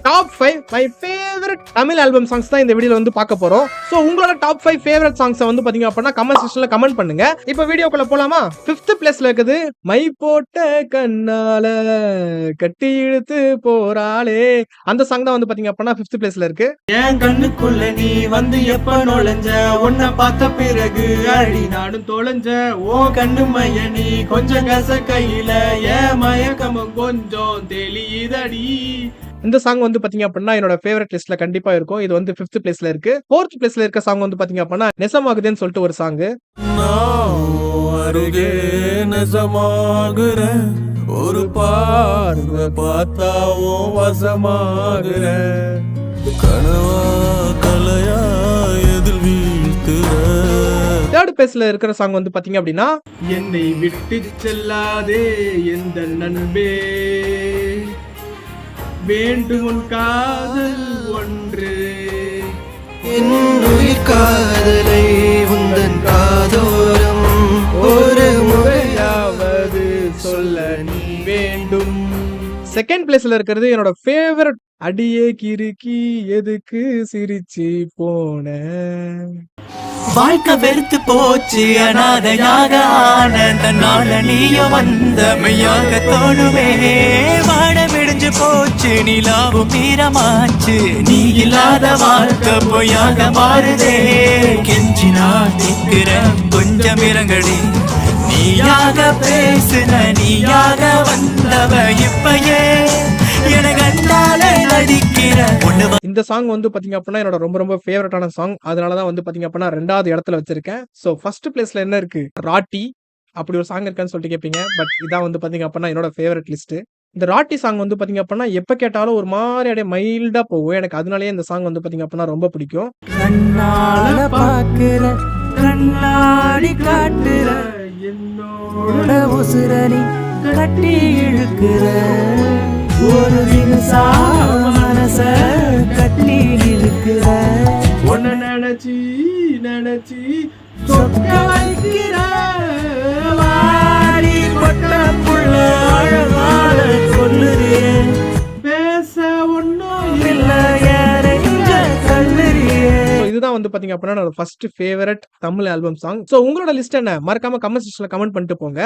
Top 5 my favourite Tamil album songs தான் இந்த வீடியோல வந்து பார்க்க போறோம். சோ உங்களோட டாப் 5 ஃபேவரட் சாங்ஸ் வந்து பாத்தீங்க அப்படினா கமெண்ட் செக்ஷன்ல கமெண்ட் பண்ணுங்க. இப்போ வீடியோக்குள்ள போலாமா? 5th பிளேஸ்ல இருக்குது மை போட்ட கண்ணால கட்டி இழுத்து போறாளே. அந்த சாங் தான் வந்து பாத்தீங்க அப்படினா 5th பிளேஸ்ல இருக்கு. என் கண்ணுக்குள்ள நீ வந்து எப்ப நுழைஞ்ச, உன்னை பார்த்த பிறகு அழி நானும் தொலைஞ்ச, ஓ கண்ணு மைய நீ கொஞ்சம் கச கையில ஏன் மயக்கமும் கொஞ்சம் தெளியுதடி. இந்த சாங் வந்து பாத்தீங்க அப்படின்னா என்னோட ஃபேவரட் லிஸ்ட்ல கண்டிப்பா இருக்கும். இது வந்து 5th பிளேஸ்ல இருக்கு. 4th பிளேஸ்ல இருக்க சாங் வந்து பாத்தீங்க அப்படின்னா நெசமாகுதேன்னு சொல்லிட்டு ஒரு சாங். அருகே நெசமாகுற ஒரு பார்வை பார்த்தாவோ வசமாகுற, கனவா கலையா எதில் வீழ்த்துற. 3rd பிளேஸ்ல இருக்கிற சாங் வந்து பாத்தீங்க அப்படின்னா என்னை விட்டு செல்லாதே எந்த நண்பே, வேண்டும் உன் காதல் ஒன்று, என்னுயிர் காதலை உந்தன் காதோரம் ஒரு முறையாவது சொல்ல நீ வேண்டும். 2nd பிளேஸ்ல இருக்கிறது என்னோட ஃபேவரட் அடியே கிறுக்கி எதுக்கு சிரிச்சு போன. வாழ்க்கை வெறுத்து போச்சு அனாதையாக ஆனந்த நாள நீயும் வந்த மெய்யாக தோணுமே, வாழ விடிஞ்சு போச்சு நிலாவும் நீரமாச்சு, நீ இல்லாத வாழ்க்கை பொய்யாக மாறுதே, கெஞ்சி நான் நிற்கிற கொஞ்சம் இறங்கடி, நீயாக பேசுன நீயாக வந்தவ இப்பயே என கண்டாலே நடிக்கிற. இந்த சாங் வந்து பாத்தீங்க அப்படின்னா என்னோட ரொம்ப ரொம்ப ஃபேவரட்டான சாங். அதனாலதான் வந்து பாத்தீங்க அப்படின்னா 2வது இடத்துல வச்சிருக்கேன். சோ ஃபர்ஸ்ட் பிளேஸ்ல என்ன இருக்கு? ராட்டி அப்படி ஒரு சாங் இருக்கான்னு சொல்லிட்டு கேட்பீங்க. பட் இதான் வந்து பாத்தீங்க அப்படின்னா என்னோட ஃபேவரட் லிஸ்ட். இந்த ராட்டி சாங் வந்து பாத்தீங்க அப்படின்னா எப்ப கேட்டாலும் ஒரு மாதிரி அப்படியே மைல்டா போகும். எனக்கு அதனாலேயே இந்த சாங் வந்து பாத்தீங்க அப்படின்னா ரொம்ப பிடிக்கும். கண்ணால பாக்குற கண்ணாடி காட்டுற என்னோட உசுரணி கட்டி இழுக்கிற, ஒரு மனச கட்டி இழுக்கிற, உன்னை நினைச்சி நினைச்சி சொக்க வைக்கிற, வாடி கொட்ட புள்ள அழகால கொல்லுறிய, பேச ஒன்னும் இல்ல யாரைஞ்ச தள்ளுறிய. இதுதான் வந்து பாத்தீங்க அப்படின்னா என்னோட first favourite Tamil album song. So உங்களோட லிஸ்ட் என்ன? மறக்காம கமெண்ட் செக்ஷன்ல கமெண்ட் பண்ணிட்டு போங்க.